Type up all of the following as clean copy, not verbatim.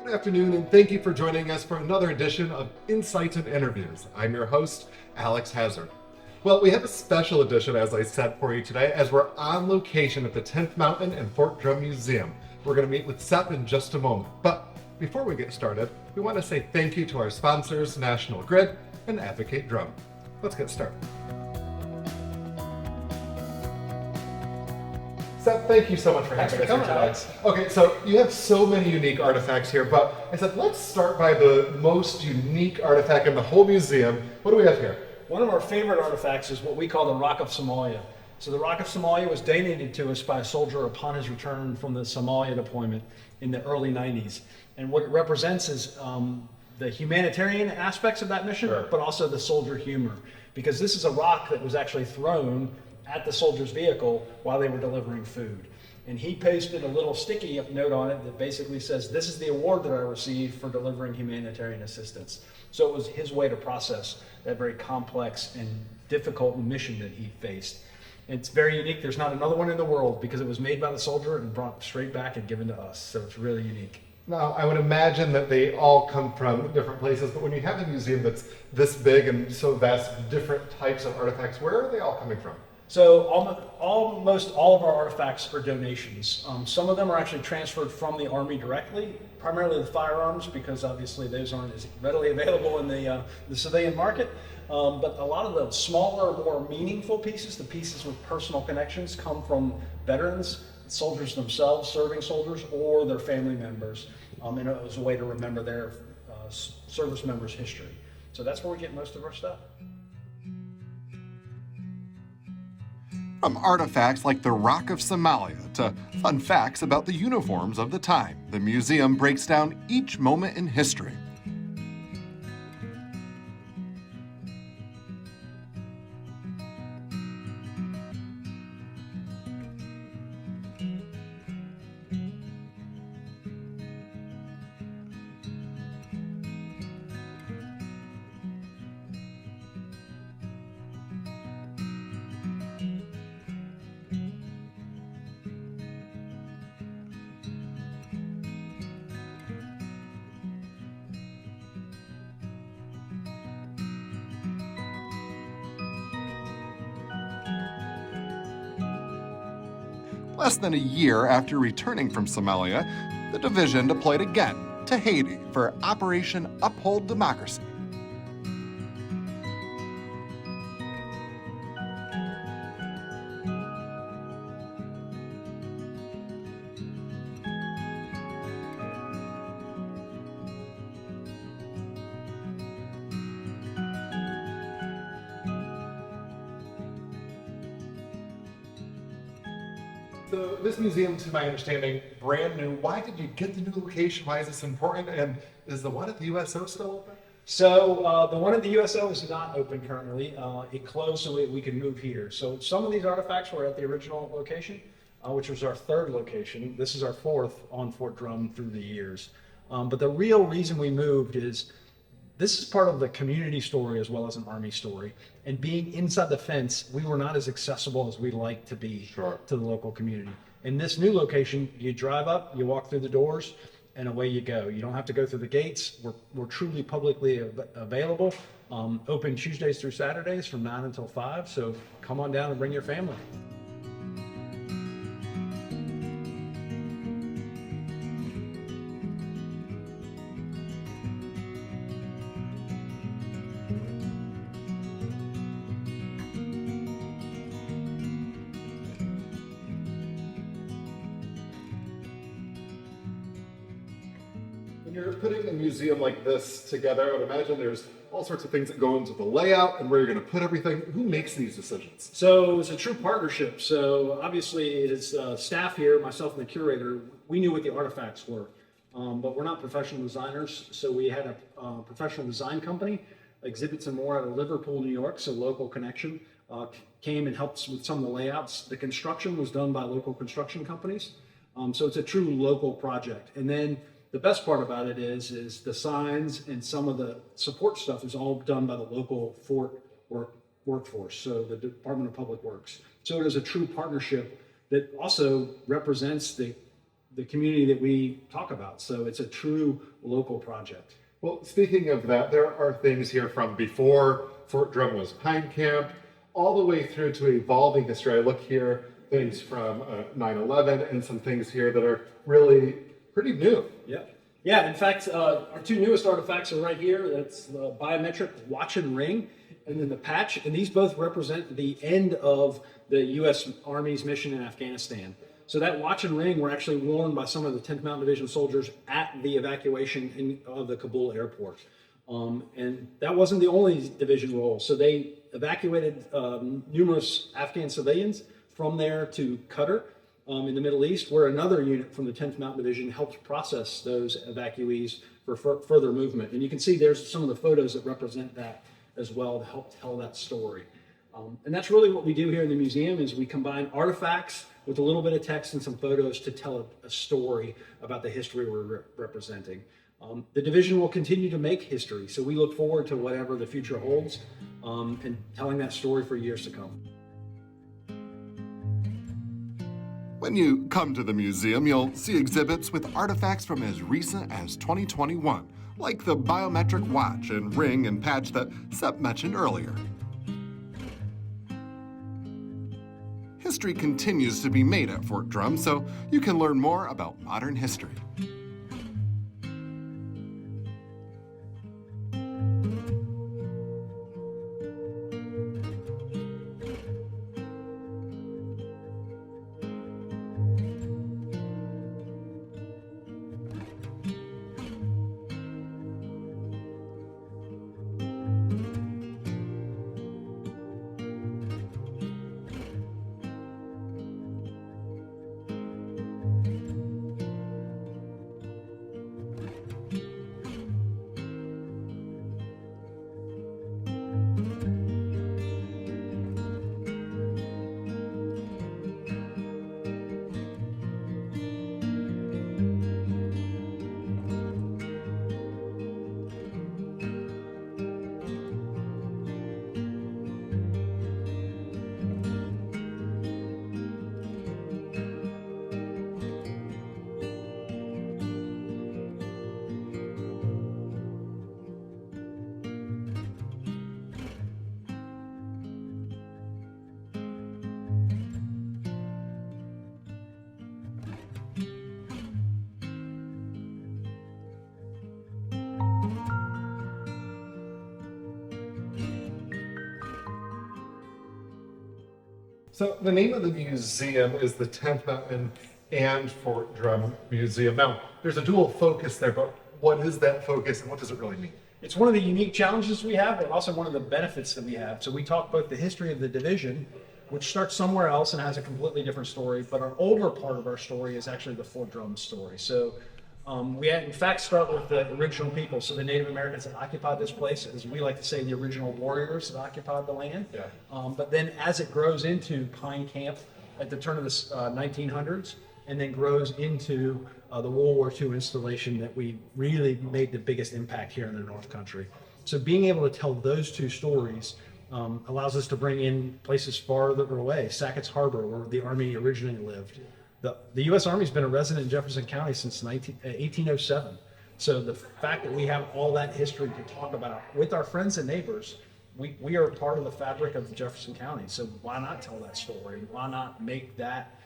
afternoon, and thank you for joining us for another edition of Insights and Interviews. I'm your host, Alex Hazard. Well, we have a special edition, as I said, for you today, as we're on location at the 10th Mountain and Fort Drum Museum. We're going to meet with Sepp in just a moment. But before we get started, we want to say thank you to our sponsors, National Grid and Advocate Drum. Let's get started. Sepp, thank you so much for having us here today. Okay, so you have so many unique artifacts here, but I said let's start by the most unique artifact in the whole museum. What do we have here? One of our favorite artifacts is what we call the Rock of Somalia. So the Rock of Somalia was donated to us by a soldier upon his return from the Somalia deployment in the early 90s. And what it represents is the humanitarian aspects of that mission, but also the soldier humor. Because this is a rock that was actually thrown at the soldier's vehicle while they were delivering food. And he pasted a little sticky note on it that basically says, "This is the award that I received for delivering humanitarian assistance." So it was his way to process that very complex and difficult mission that he faced. It's very unique. There's not another one in the world because it was made by the soldier and brought straight back and given to us. So it's really unique. Now, I would imagine that they all come from different places, but when you have a museum that's this big and so vast, different types of artifacts, where are they all coming from? So almost all of our artifacts are donations. Some of them are actually transferred from the Army directly, primarily the firearms, because obviously those aren't as readily available in the civilian market. But a lot of the smaller, more meaningful pieces, the pieces with personal connections, come from veterans, soldiers themselves, serving soldiers, or their family members. And it was a way to remember their service members' history. So that's where we get most of our stuff. From artifacts like the Rock of Somalia to fun facts about the uniforms of the time, the museum breaks down each moment in history. Less than a year after returning from Somalia, the division deployed again to Haiti for Operation Uphold Democracy. So this museum, to my understanding, brand new. Why did you get the new location? Why is this important? And is the one at the USO still open? So the one at the USO is not open currently. It closed so we could move here. So some of these artifacts were at the original location, which was our third location. This is our fourth on Fort Drum through the years. But the real reason we moved is this is part of the community story as well as an Army story. And being inside the fence, we were not as accessible as we'd like to be to the local community. In this new location, you drive up, you walk through the doors, and away you go. You don't have to go through the gates. We're truly publicly available. Open Tuesdays through Saturdays from 9 until 5. So come on down and bring your family. When you're putting a museum like this together, I would imagine there's all sorts of things that go into the layout and where you're going to put everything. Who makes these decisions? So it's a true partnership. So obviously it is staff here, myself and the curator, we knew what the artifacts were, but we're not professional designers. So we had a professional design company, Exhibits and More out of Liverpool, New York, so local connection, came and helped with some of the layouts. The construction was done by local construction companies. So it's a true local project. And then the best part about it is the signs and some of the support stuff is all done by the local fort workforce, so the Department of Public Works. So it is a true partnership that also represents the the community that we talk about. So it's a true local project. Well, speaking of that, there are things here from before Fort Drum was Pine Camp, all the way through to evolving history. I look here, things from 9/11 and some things here that are really pretty new. Yeah. Yeah, in fact, our two newest artifacts are right here. That's the biometric watch and ring, and then the patch. And these both represent the end of the U.S. Army's mission in Afghanistan. So that watch and ring were actually worn by some of the 10th Mountain Division soldiers at the evacuation of the Kabul airport. And that wasn't the only division role. So they evacuated numerous Afghan civilians from there to Qatar in the Middle East, where another unit from the 10th Mountain Division helped process those evacuees for further movement. And you can see there's some of the photos that represent that as well to help tell that story. And that's really what we do here in the museum is we combine artifacts with a little bit of text and some photos to tell a story about the history we're representing. The division will continue to make history, so we look forward to whatever the future holds and telling that story for years to come. When you come to the museum, you'll see exhibits with artifacts from as recent as 2021, like the biometric watch and ring and patch that Sepp mentioned earlier. History continues to be made at Fort Drum, so you can learn more about modern history. So the name of the museum is the 10th Mountain and Fort Drum Museum. Now, there's a dual focus there, but what is that focus and what does it really mean? It's one of the unique challenges we have, but also one of the benefits that we have. So we talk both the history of the division, which starts somewhere else and has a completely different story, but our older part of our story is actually the Fort Drum story. So we in fact start with the original people, so the Native Americans that occupied this place, as we like to say, the original warriors that occupied the land. Yeah. But then as it grows into Pine Camp at the turn of the 1900s, and then grows into the World War II installation that we really made the biggest impact here in the North Country. So being able to tell those two stories allows us to bring in places farther away, Sackett's Harbor, where the Army originally lived. The U.S. Army's been a resident in Jefferson County since 1807. So the fact that we have all that history to talk about with our friends and neighbors, we are part of the fabric of Jefferson County. So why not tell that story? Why not make that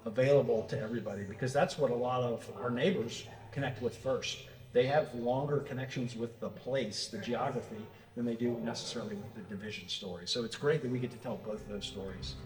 available to everybody? Because that's what a lot of our neighbors connect with first. They have longer connections with the place, the geography, than they do necessarily with the division story. So it's great that we get to tell both of those stories.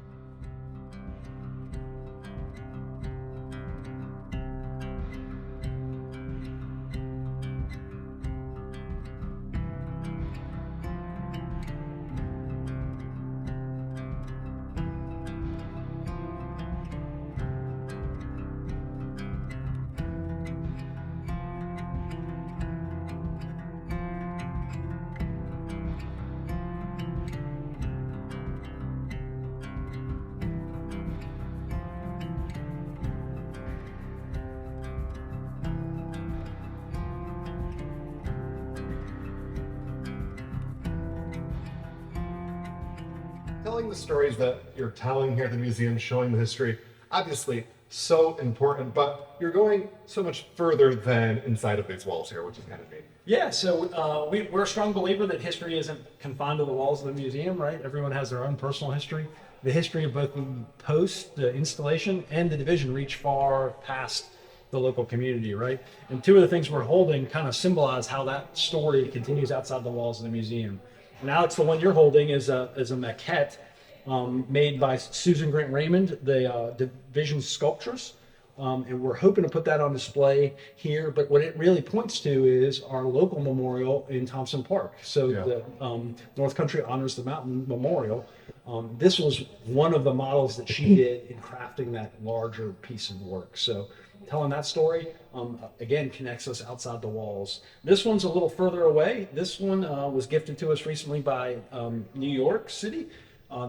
Telling the stories that you're telling here at the museum, showing the history, obviously so important, but you're going so much further than inside of these walls here, which is kind of neat. Yeah, so we're a strong believer that history isn't confined to the walls of the museum, right? Everyone has their own personal history. The history of both the post, the installation, and the division reach far past the local community, right? And two of the things we're holding kind of symbolize how that story continues outside the walls of the museum. And Alex, the one you're holding is a maquette made by Susan Grant Raymond, the division sculptress. And we're hoping to put that on display here. But what it really points to is our local memorial in Thompson Park. So the North Country Honors the Mountain Memorial. This was one of the models that she did in crafting that larger piece of work. So telling that story, again, connects us outside the walls. This one's a little further away. This one was gifted to us recently by New York City.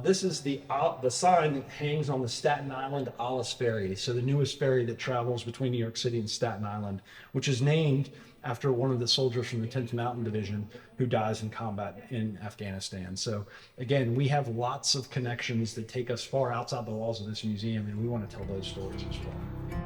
This is the sign that hangs on the Staten Island Alice Ferry, so the newest ferry that travels between New York City and Staten Island, which is named after one of the soldiers from the 10th Mountain Division who dies in combat in Afghanistan. So again, we have lots of connections that take us far outside the walls of this museum, and we want to tell those stories as well.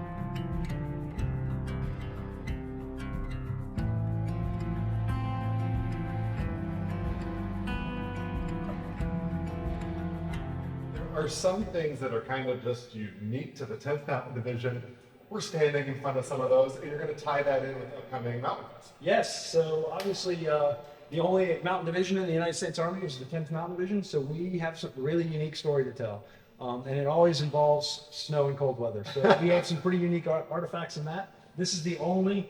Are some things that are kind of just unique to the 10th Mountain Division. We're standing in front of some of those, and you're going to tie that in with the upcoming Mountain Fest. Yes, so obviously the only mountain division in the United States Army is the 10th Mountain Division, so we have some really unique story to tell. And it always involves snow and cold weather. So we have some pretty unique artifacts in that. This is the only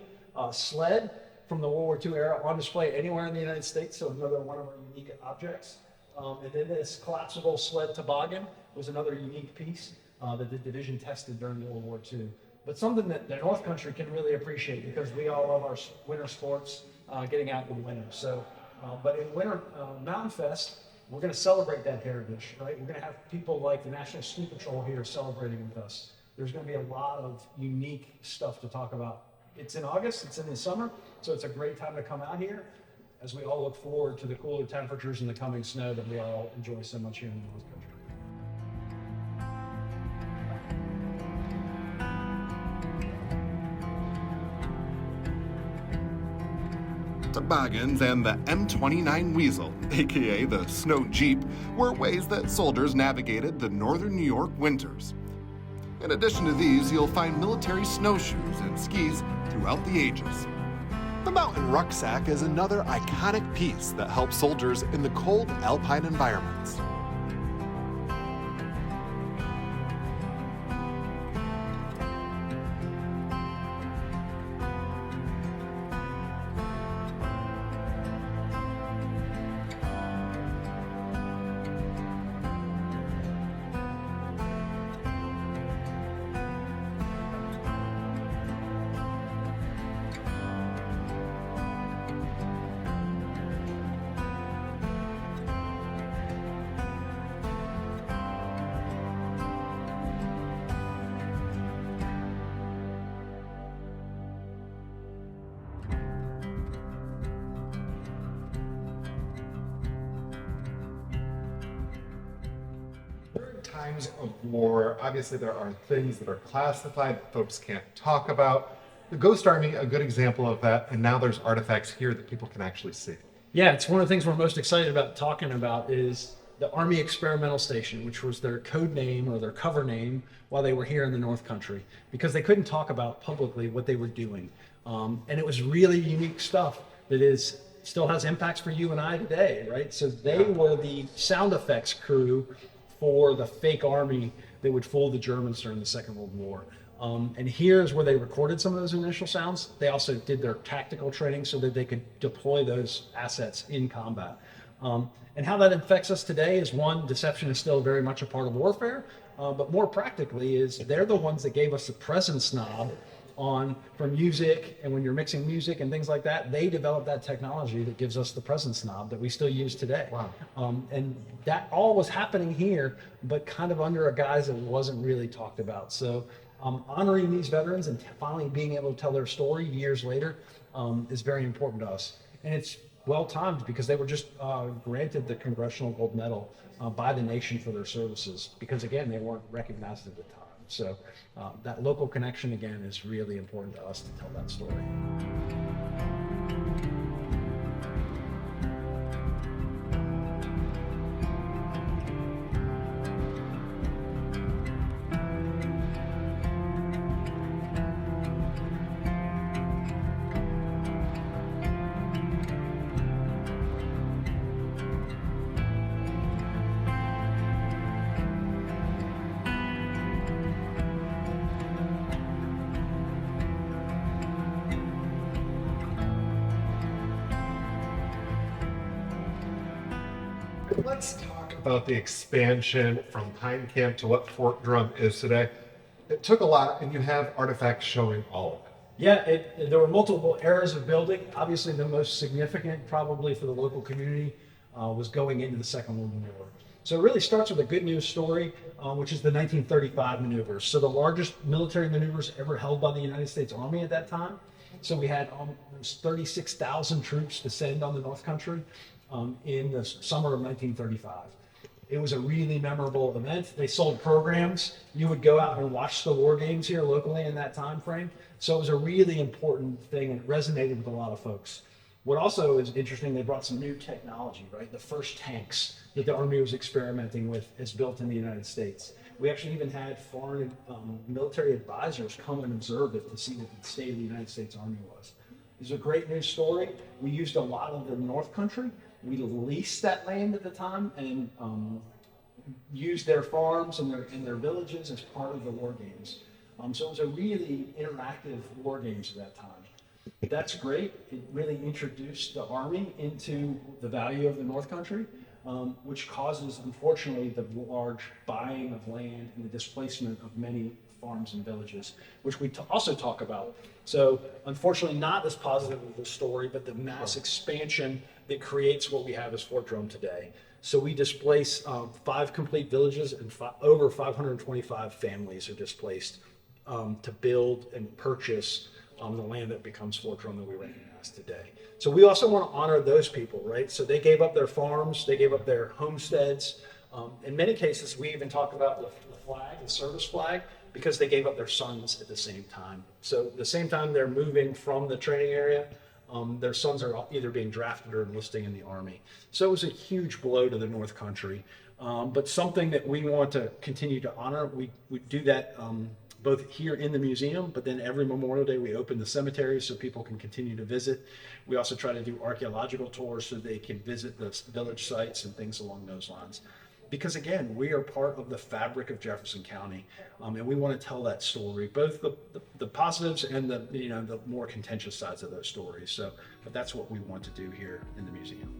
sled from the World War II era on display anywhere in the United States, so another one of our unique objects. And then this collapsible sled toboggan was another unique piece that the division tested during World War II. But something that the North Country can really appreciate because we all love our winter sports, getting out in the winter. So, but in Winter Mountain Fest, we're going to celebrate that heritage, right? We're going to have people like the National Ski Patrol here celebrating with us. There's going to be a lot of unique stuff to talk about. It's in August, it's in the summer, so it's a great time to come out here as we all look forward to the cooler temperatures and the coming snow that we all enjoy so much here in the North Country. Toboggans and the M29 Weasel, aka the Snow Jeep, were ways that soldiers navigated the northern New York winters. In addition to these, you'll find military snowshoes and skis throughout the ages. The mountain rucksack is another iconic piece that helps soldiers in the cold alpine environments. Times of war, obviously there are things that are classified that folks can't talk about. The Ghost Army, a good example of that, and now there's artifacts here that people can actually see. Yeah, it's one of the things we're most excited about talking about is the Army Experimental Station, which was their code name or their cover name while they were here in the North Country, because they couldn't talk about publicly what they were doing. And it was really unique stuff that still has impacts for you and I today, right? So they were the sound effects crew for the fake army that would fool the Germans during the Second World War. And here's where they recorded some of those initial sounds. They also did their tactical training so that they could deploy those assets in combat. And how that affects us today is, one, deception is still very much a part of warfare, but more practically is they're the ones that gave us the presence knob for music, and when you're mixing music and things like that, they developed that technology that gives us the presence knob that we still use today. Wow. And that all was happening here, but kind of under a guise that wasn't really talked about. So honoring these veterans and finally being able to tell their story years later is very important to us. And it's well timed because they were just granted the Congressional Gold Medal by the nation for their services, because again, they weren't recognized at the time. So that local connection, again, is really important to us to tell that story. Let's talk about the expansion from Pine Camp to what Fort Drum is today. It took a lot, and you have artifacts showing all of it. Yeah, there were multiple eras of building. Obviously, the most significant, probably for the local community, was going into the Second World War. So it really starts with a good news story, which is the 1935 maneuvers. So the largest military maneuvers ever held by the United States Army at that time. So we had almost 36,000 troops descend on the North Country in the summer of 1935. It was a really memorable event. They sold programs. You would go out and watch the war games here locally in that time frame. So it was a really important thing, and it resonated with a lot of folks. What also is interesting, they brought some new technology, right? The first tanks that the Army was experimenting with is built in the United States. We actually even had foreign military advisors come and observe it to see what the state of the United States Army was. It's a great news story. We used a lot of the North Country. We leased that land at the time and used their farms and their villages as part of the war games. So it was a really interactive war games at that time. That's great. It really introduced the Army into the value of the North Country, which causes, unfortunately, the large buying of land and the displacement of many farms and villages, which we also talk about. So unfortunately, not as positive of the story, but the mass expansion that creates what we have as Fort Drum today. So we displace 5 complete villages, and over 525 families are displaced to build and purchase the land that becomes Fort Drum that we recognize today. So we also want to honor those people, right? So they gave up their farms, they gave up their homesteads. In many cases, we even talk about the flag, the service flag, because they gave up their sons at the same time. So at the same time they're moving from the training area, their sons are either being drafted or enlisting in the Army. So it was a huge blow to the North Country, but something that we want to continue to honor. We do that both here in the museum, but then every Memorial Day we open the cemetery so people can continue to visit. We also try to do archaeological tours so they can visit the village sites and things along those lines. Because again, we are part of the fabric of Jefferson County, and we want to tell that story, both the positives and the more contentious sides of those stories. So, but that's what we want to do here in the museum.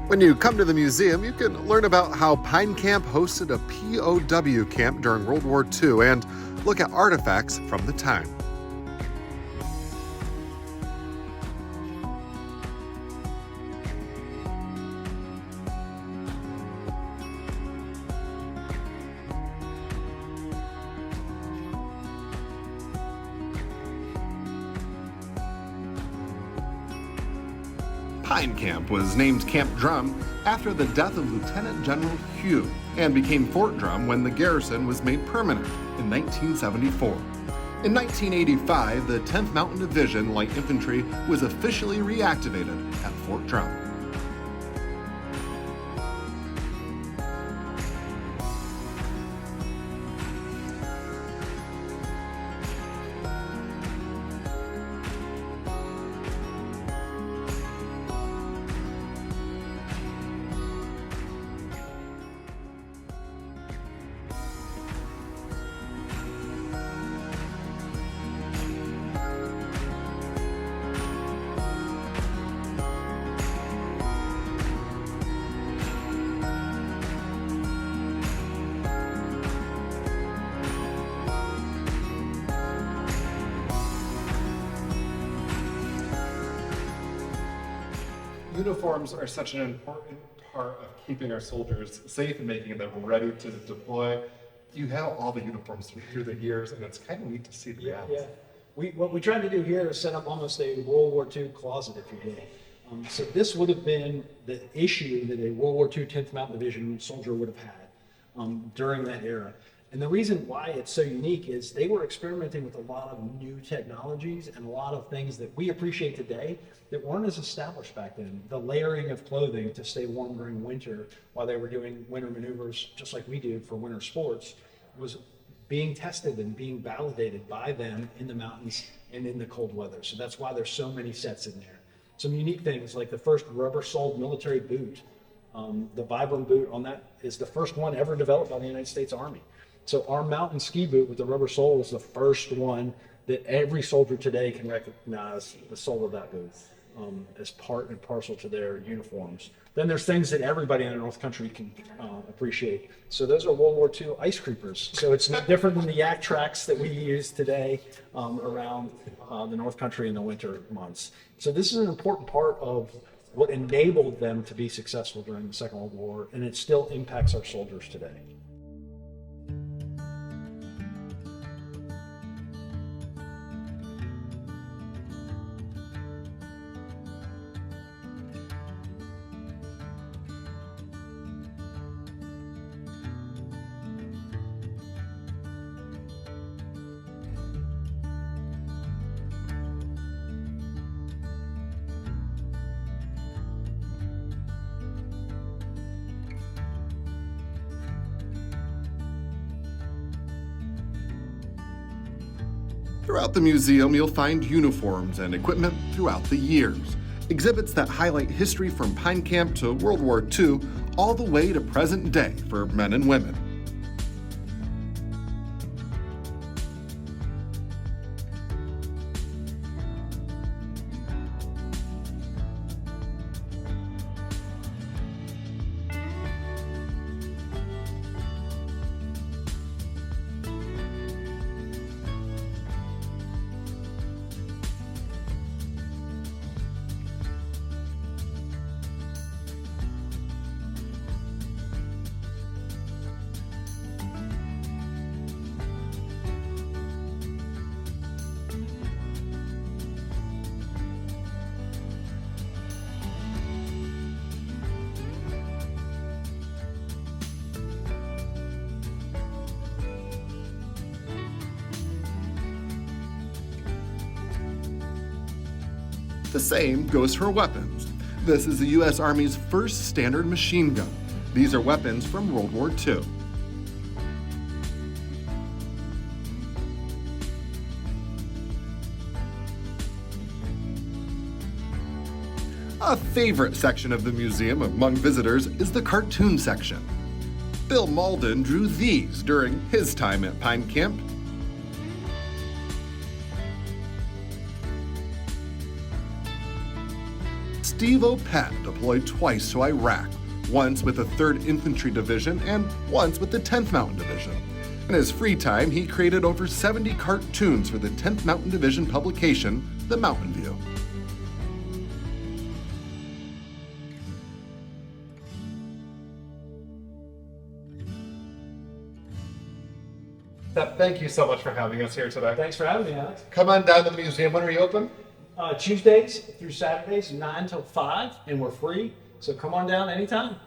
When you come to the museum, you can learn about how Pine Camp hosted a POW camp during World War II and look at artifacts from the time. Pine Camp was named Camp Drum after the death of Lieutenant General Hugh and became Fort Drum when the garrison was made permanent in 1974. In 1985, the 10th Mountain Division Light Infantry was officially reactivated at Fort Drum. Uniforms are such an important part of keeping our soldiers safe and making them ready to deploy. You have all the uniforms through the years, and it's kind of neat to see, to be honest. What we tried to do here is set up almost a World War II closet, if you will. So this would have been the issue that a World War II 10th Mountain Division soldier would have had during that era. And the reason why it's so unique is they were experimenting with a lot of new technologies and a lot of things that we appreciate today that weren't as established back then. The layering of clothing to stay warm during winter while they were doing winter maneuvers, just like we do for winter sports, was being tested and being validated by them in the mountains and in the cold weather. So that's why there's so many sets in there. Some unique things like the first rubber-soled military boot. The Vibram boot on that is the first one ever developed by the United States Army. So our mountain ski boot with the rubber sole was the first one that every soldier today can recognize the sole of that boot as part and parcel to their uniforms. Then there's things that everybody in the North Country can appreciate. So those are World War II ice creepers. So it's no different than the yak tracks that we use today around the North Country in the winter months. So this is an important part of what enabled them to be successful during the Second World War, and it still impacts our soldiers today. Throughout the museum, you'll find uniforms and equipment throughout the years. Exhibits that highlight history from Pine Camp to World War II, all the way to present day for men and women. The same goes for weapons. This is the U.S. Army's first standard machine gun. These are weapons from World War II. A favorite section of the museum among visitors is the cartoon section. Bill Malden drew these during his time at Pine Camp. Steve O'Pett deployed twice to Iraq, once with the 3rd Infantry Division and once with the 10th Mountain Division. In his free time, he created over 70 cartoons for the 10th Mountain Division publication, The Mountain View. Sepp, thank you so much for having us here today. Thanks for having me, Alex. Come on down to the museum. When are you open? Tuesdays through Saturdays, 9 till 5, and we're free. So come on down anytime.